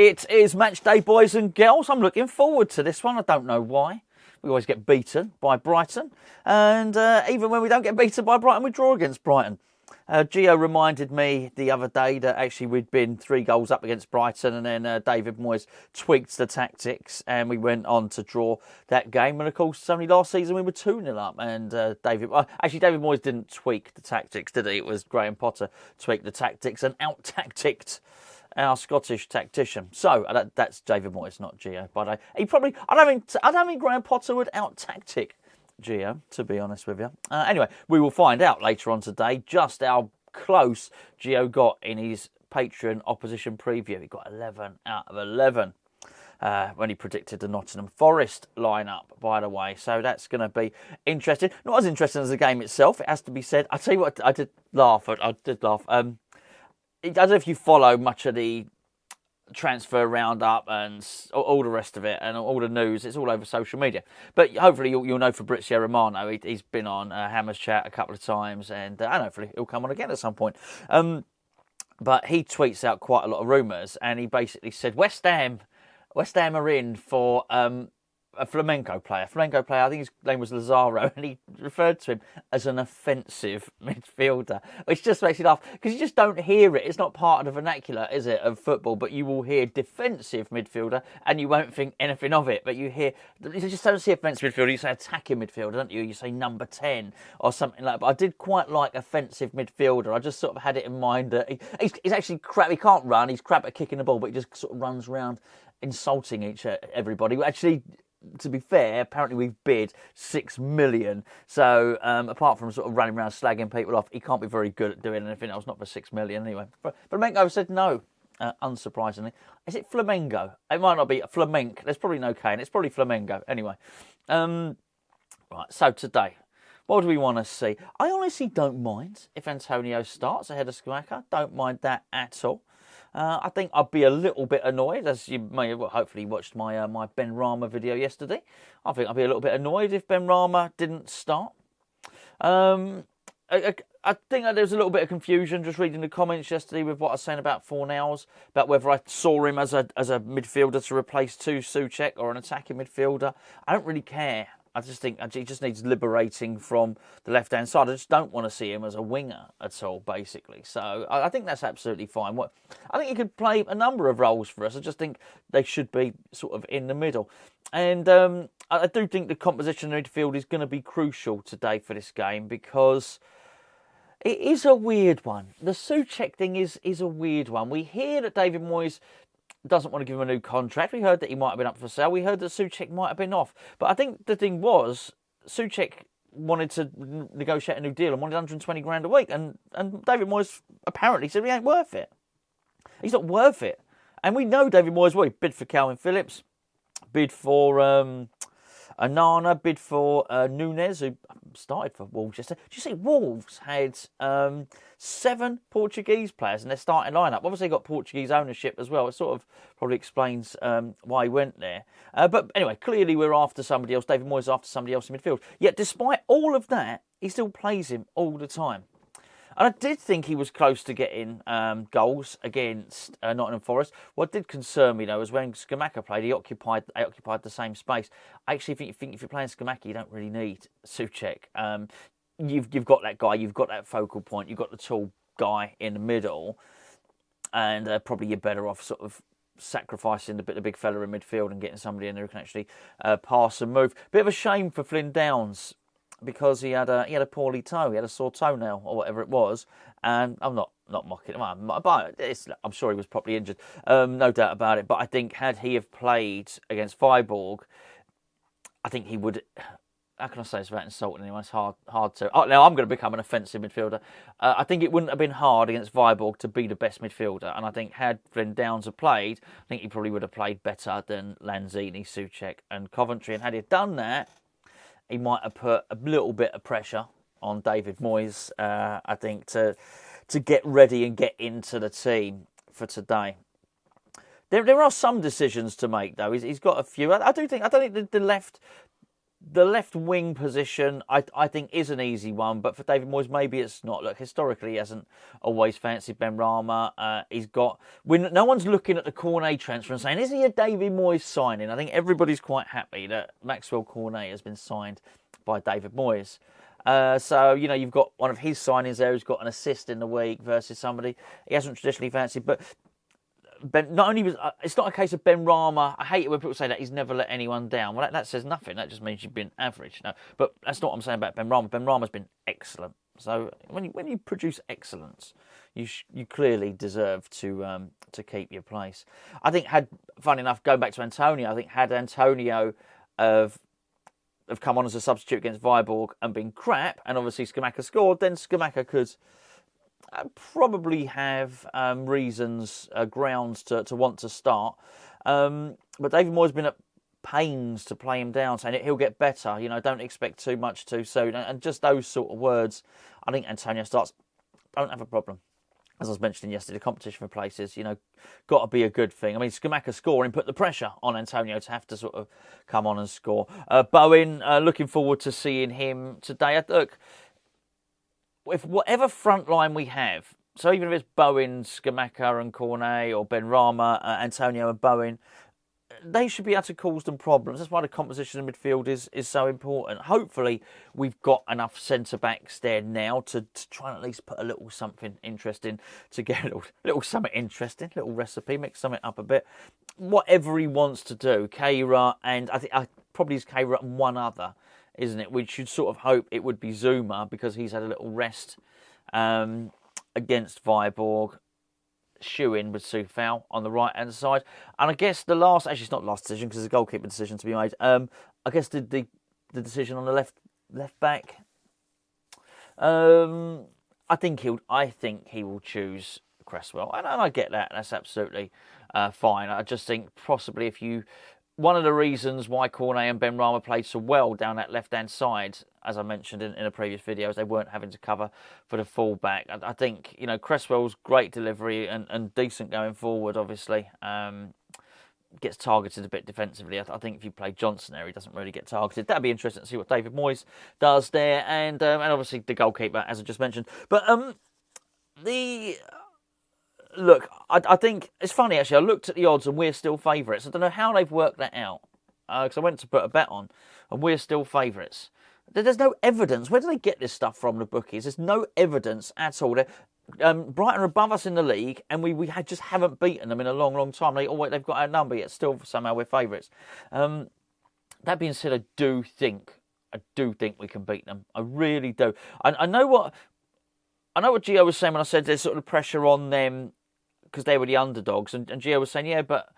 It is match day, boys and girls. I'm looking forward to this one. I don't know why. We always get beaten by Brighton. And even when we don't get beaten by Brighton, we draw against Brighton. Gio reminded me the other day that actually we'd been 3 goals up against Brighton, and then David Moyes tweaked the tactics and we went on to draw that game. And of course, only last season we were 2-0 up, and David Moyes didn't tweak the tactics, did he? It was Graham Potter tweaked the tactics and out-tacticked our Scottish tactician. So that's David Moyes, not Gio. But I don't think Graham Potter would out-tactic Gio, to be honest with you. Anyway, we will find out later on today just how close Gio got in his Patreon opposition preview. He got 11 out of 11 when he predicted the Nottingham Forest lineup, by the way. So that's going to be interesting. Not as interesting as the game itself, it has to be said. I'll tell you what, I did laugh. I don't know if you follow much of the transfer roundup and all the rest of it and all the news. It's all over social media. But hopefully you'll know Fabrizio Romano. He's been on Hammers Chat a couple of times, and hopefully he'll come on again at some point. But he tweets out quite a lot of rumours, and he basically said West Ham are in for a flamenco player. I think his name was Lazaro, and he referred to him as an offensive midfielder, which just makes you laugh because you just don't hear it. It's not part of the vernacular, is it, of football? But you will hear defensive midfielder, and you won't think anything of it. But you just don't see offensive midfielder. You say attacking midfielder, don't you? You say number 10 or something like that. But I did quite like offensive midfielder. I just sort of had it in mind that he's actually crap. He can't run. He's crap at kicking the ball, but he just sort of runs around insulting everybody. Actually, to be fair, apparently we've bid 6 million. So apart from sort of running around slagging people off, he can't be very good at doing anything else. Not for 6 million anyway. Flamenco said no, unsurprisingly. Is it Flamengo? It might not be Flamenc. There's probably no K, and it's probably Flamengo. Anyway, right. So today, what do we want to see? I honestly don't mind if Antonio starts ahead of Scamacca. Don't mind that at all. I think I'd be a little bit annoyed, as you may have hopefully watched my my Ben Rama video yesterday. I think I'd be a little bit annoyed if Ben Rama didn't start. I think there was a little bit of confusion just reading the comments yesterday with what I was saying about Fornals, about whether I saw him as a midfielder to replace Souček or an attacking midfielder. I don't really care. I just think he just needs liberating from the left-hand side. I just don't want to see him as a winger at all, basically. So I think that's absolutely fine. I think he could play a number of roles for us. I just think they should be sort of in the middle. And I do think the composition of midfield is going to be crucial today for this game because it is a weird one. The Souček thing is a weird one. We hear that David Moyes doesn't want to give him a new contract. We heard that he might have been up for sale. We heard that Souček might have been off. But I think the thing was, Souček wanted to negotiate a new deal and wanted 120 grand a week. And David Moyes apparently said he ain't worth it. He's not worth it. And we know David Moyes, he bid for Calvin Phillips, bid for Anana, bid for Nunes, who started for Wolves yesterday. Did you see Wolves had 7 Portuguese players in their starting lineup? Obviously, they got Portuguese ownership as well. It sort of probably explains why he went there. But anyway, clearly we're after somebody else. David Moyes is after somebody else in midfield. Yet, despite all of that, he still plays him all the time. And I did think he was close to getting goals against Nottingham Forest. What did concern me, though, was when Scamacca played, they occupied the same space. I actually think if you're playing Scamacca, you don't really need Souček. You've got that guy, you've got that focal point, you've got the tall guy in the middle, and probably you're better off sort of sacrificing the big fella in midfield and getting somebody in there who can actually pass and move. Bit of a shame for Flynn Downs, because he had a poorly toe, he had a sore toenail or whatever it was, and I'm not mocking him, but I'm sure he was properly injured, no doubt about it. But I think had he have played against Freiburg, I think he would. How can I say this without insulting anyone? It's hard to. Oh, now I'm going to become an offensive midfielder. I think it wouldn't have been hard against Freiburg to be the best midfielder, and I think had Flynn Downs have played, I think he probably would have played better than Lanzini, Souček, and Coventry. And had he done that, he might have put a little bit of pressure on David Moyes, I think, to get ready and get into the team for today. There are some decisions to make, though. He's got a few. I don't think the left The left wing position, I think, is an easy one, but for David Moyes, maybe it's not. Look, historically, he hasn't always fancied Ben Rama. No one's looking at the Cornet transfer and saying, is he a David Moyes signing? I think everybody's quite happy that Maxwell Cornet has been signed by David Moyes. So, you've got one of his signings there who's got an assist in the week versus somebody he hasn't traditionally fancied, but it's not a case of Ben Rama. I hate it when people say that he's never let anyone down. Well, that says nothing. That just means you've been average. No, but that's not what I'm saying about Ben Rama. Ben Rama's been excellent. So when you produce excellence, you clearly deserve to keep your place. I think funny enough, going back to Antonio, I think had Antonio have come on as a substitute against Viborg and been crap, and obviously Scamacca scored, then Scamacca could probably have reasons, grounds to want to start. But David Moyes has been at pains to play him down, saying he'll get better. Don't expect too much too soon. And just those sort of words, I think Antonio starts, don't have a problem. As I was mentioning yesterday, the competition for places, got to be a good thing. I mean, Scamacca scoring put the pressure on Antonio to have to sort of come on and score. Bowen, looking forward to seeing him today. Look, if whatever front line we have, so even if it's Bowen, Scamacca and Cornet, or Ben Rama, Antonio and Bowen, they should be able to cause them problems. That's why the composition in midfield is so important. Hopefully, we've got enough centre-backs there now to try and at least put a little something interesting together. A little something interesting, little recipe, mix something up a bit. Whatever he wants to do, Keira, and I think probably is Keira and one other, isn't it? We should sort of hope it would be Zuma because he's had a little rest against Viborg. Shoe-in with Soufal on the right-hand side. And I guess the last... Actually, it's not the last decision because there's a goalkeeper decision to be made. I guess the decision on the left back. I think he will choose Cresswell. And I get that. That's absolutely fine. I just think possibly if you... One of the reasons why Cornet and Ben Rama played so well down that left-hand side, as I mentioned in a previous video, is they weren't having to cover for the full-back. I think, Cresswell's great delivery and decent going forward, obviously. Gets targeted a bit defensively. I think if you play Johnson there, he doesn't really get targeted. That'd be interesting to see what David Moyes does there. And obviously the goalkeeper, as I just mentioned. But Look, I think it's funny actually. I looked at the odds and we're still favourites. I don't know how they've worked that out because I went to put a bet on and we're still favourites. There's no evidence. Where do they get this stuff from, the bookies? There's no evidence at all. Brighton are above us in the league and we just haven't beaten them in a long, long time. They've got our number yet still somehow we're favourites. That being said, I do think we can beat them. I really do. I know what Gio was saying when I said there's sort of pressure on them because they were the underdogs. And Gio was saying, yeah, but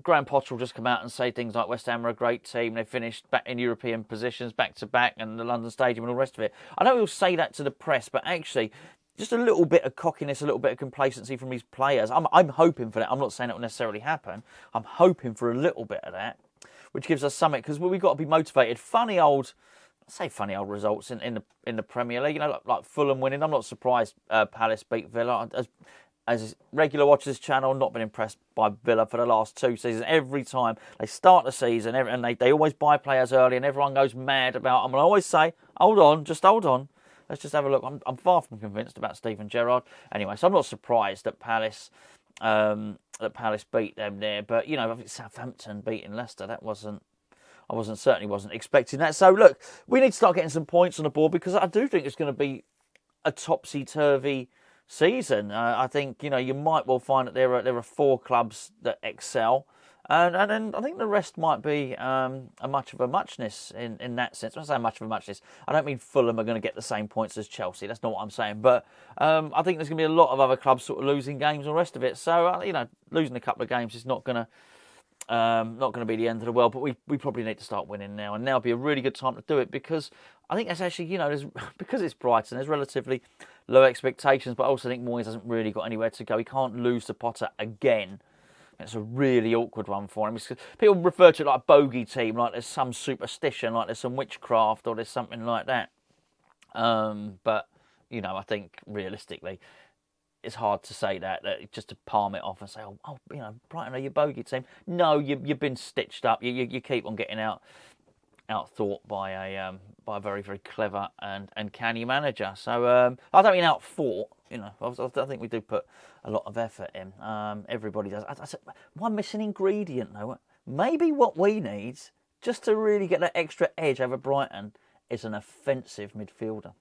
Graham Potter will just come out and say things like West Ham are a great team. They finished back in European positions back-to-back and the London Stadium and all the rest of it. I know he'll say that to the press, but actually just a little bit of cockiness, a little bit of complacency from his players. I'm hoping for that. I'm not saying it will necessarily happen. I'm hoping for a little bit of that, which gives us something because we've got to be motivated. Funny old results in the Premier League. Like Fulham winning. I'm not surprised Palace beat Villa. As regular watchers of this channel, not been impressed by Villa for the last 2 seasons. Every time they start the season, and they always buy players early, and everyone goes mad about them. And I always say, hold on, just hold on. Let's just have a look. I'm far from convinced about Steven Gerrard. Anyway, so I'm not surprised that Palace beat them there. But I think Southampton beating Leicester, I certainly wasn't expecting that. So look, we need to start getting some points on the board because I do think it's going to be a topsy-turvy season. I think you might well find that there are 4 clubs that excel, and then I think the rest might be a much of a muchness in that sense. When I say much of a muchness, I don't mean Fulham are going to get the same points as Chelsea. That's not what I'm saying. But I think there's going to be a lot of other clubs sort of losing games and the rest of it. So losing a couple of games is not going to be the end of the world, but we probably need to start winning now, and now would be a really good time to do it because I think that's actually, because it's Brighton, there's relatively low expectations, but I also think Moyes hasn't really got anywhere to go. He can't lose to Potter again. It's a really awkward one for him. People refer to it like a bogey team, like there's some superstition, like there's some witchcraft or there's something like that. But, I think realistically, it's hard to say that just to palm it off and say, Brighton are your bogey team. No, you've been stitched up. You keep on getting out outthought by a very, very clever and canny manager. So I don't mean outthought. You know, I think we do put a lot of effort in. Everybody does. I said, one missing ingredient though. Maybe what we need, just to really get that extra edge over Brighton, is an offensive midfielder.